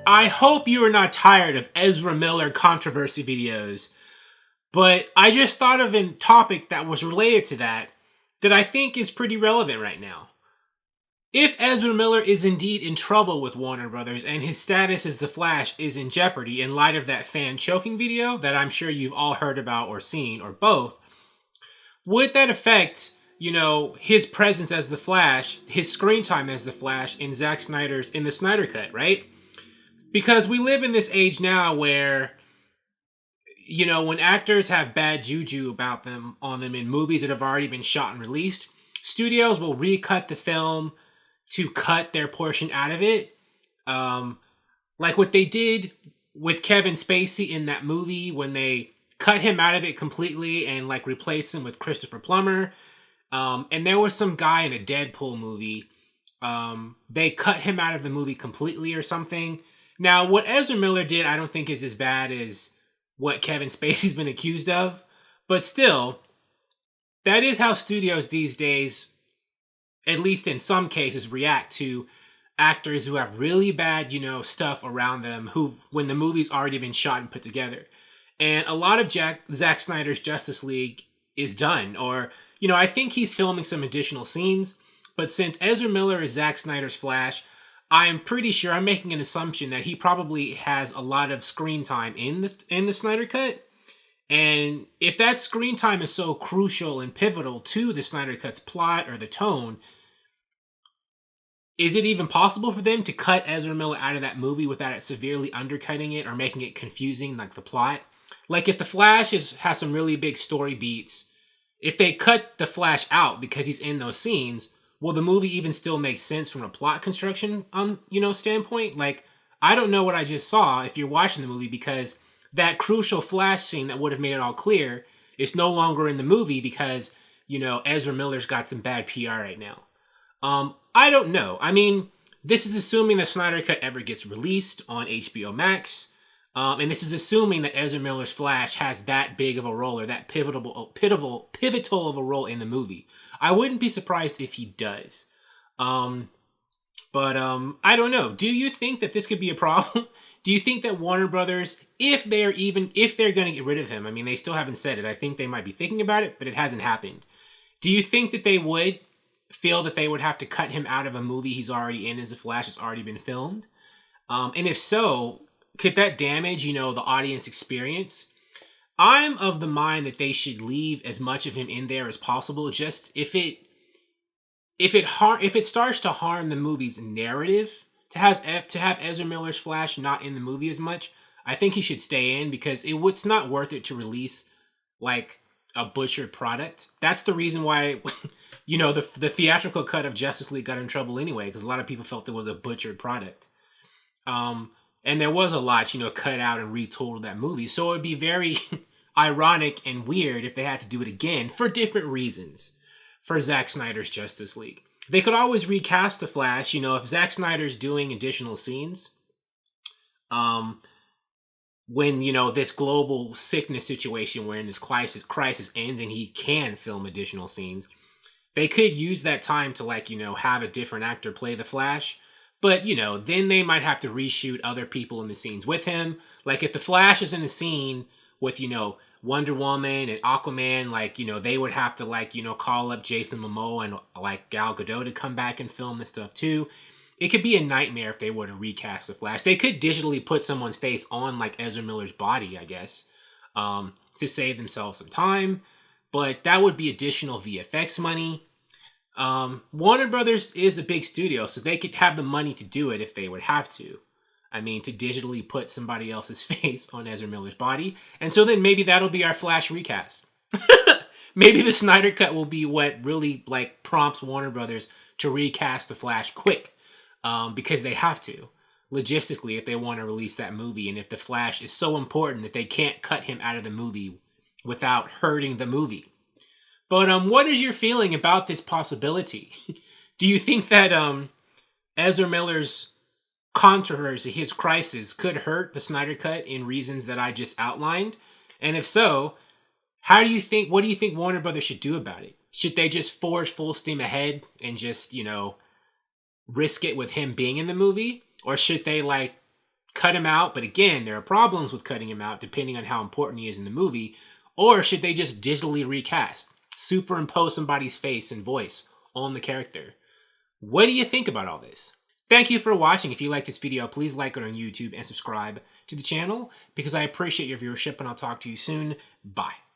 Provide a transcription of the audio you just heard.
I hope you are not tired of Ezra Miller controversy videos, but I just thought of a topic that was related to that I think is pretty relevant right now. If Ezra Miller is indeed in trouble with Warner Brothers and his status as the Flash is in jeopardy in light of that fan choking video that I'm sure you've all heard about or seen or both, would that affect, his presence as the Flash, his screen time as the Flash in Zack Snyder's, in the Snyder Cut, right? Because we live in this age now where, when actors have bad juju about them on them in movies that have already been shot and released, studios will recut the film to cut their portion out of it. Like what they did with Kevin Spacey in that movie when they cut him out of it completely and replaced him with Christopher Plummer. And there was some guy in a Deadpool movie. They cut him out of the movie completely or something. Now, what Ezra Miller did, I don't think is as bad as what Kevin Spacey's been accused of. But still, that is how studios these days, at least in some cases, react to actors who have really bad, stuff around them when the movie's already been shot and put together. And a lot of Zack Snyder's Justice League is done. Or, I think he's filming some additional scenes. But since Ezra Miller is Zack Snyder's Flash, I'm pretty sure, I'm making an assumption that he probably has a lot of screen time in the Snyder Cut. And if that screen time is so crucial and pivotal to the Snyder Cut's plot or the tone, is it even possible for them to cut Ezra Miller out of that movie without it severely undercutting it or making it confusing, like the plot? Like if the Flash has some really big story beats, if they cut the Flash out because he's in those scenes, will the movie even still make sense from a plot construction, standpoint? Like, I don't know what I just saw if you're watching the movie, because that crucial Flash scene that would have made it all clear is no longer in the movie because, Ezra Miller's got some bad PR right now. I don't know. I mean, this is assuming the Snyder Cut ever gets released on HBO Max. And this is assuming that Ezra Miller's Flash has that big of a role or that pivotal of a role in the movie. I wouldn't be surprised if he does. But I don't know. Do you think that this could be a problem? Do you think that Warner Brothers, if they're going to get rid of him, I mean, they still haven't said it. I think they might be thinking about it, but it hasn't happened. Do you think that they would feel that they would have to cut him out of a movie he's already in as a Flash that's already been filmed? And if so, could that damage, the audience experience? I'm of the mind that they should leave as much of him in there as possible. Just if it starts to harm the movie's narrative to have Ezra Miller's Flash not in the movie as much, I think he should stay in, because it's not worth it to release a butchered product. That's the reason why the theatrical cut of Justice League got in trouble anyway, because a lot of people felt it was a butchered product. And there was a lot, cut out and retooled that movie. So it would be very ironic and weird if they had to do it again for different reasons for Zack Snyder's Justice League. They could always recast the Flash, if Zack Snyder's doing additional scenes. When, this global sickness situation wherein this crisis ends and he can film additional scenes, they could use that time to, have a different actor play the Flash. But, then they might have to reshoot other people in the scenes with him. Like, if the Flash is in a scene with, Wonder Woman and Aquaman, they would have to, call up Jason Momoa and, Gal Gadot to come back and film this stuff, too. It could be a nightmare if they were to recast the Flash. They could digitally put someone's face on, Ezra Miller's body, I guess, to save themselves some time. But that would be additional VFX money. Warner Brothers is a big studio, so they could have the money to do it if they would have to. I mean, to digitally put somebody else's face on Ezra Miller's body. And so then maybe that'll be our Flash recast. Maybe the Snyder Cut will be what really prompts Warner Brothers to recast the Flash quick. Because they have to, logistically, if they want to release that movie. And if the Flash is so important that they can't cut him out of the movie without hurting the movie. But what is your feeling about this possibility? Do you think that Ezra Miller's controversy, his crisis, could hurt the Snyder Cut in reasons that I just outlined? And if so, what do you think Warner Brothers should do about it? Should they just forge full steam ahead and just, risk it with him being in the movie? Or should they cut him out, but again, there are problems with cutting him out depending on how important he is in the movie, or should they just digitally recast, superimpose somebody's face and voice on the character? What do you think about all this? Thank you for watching. If you like this video, please like it on YouTube and subscribe to the channel because I appreciate your viewership, and I'll talk to you soon. Bye.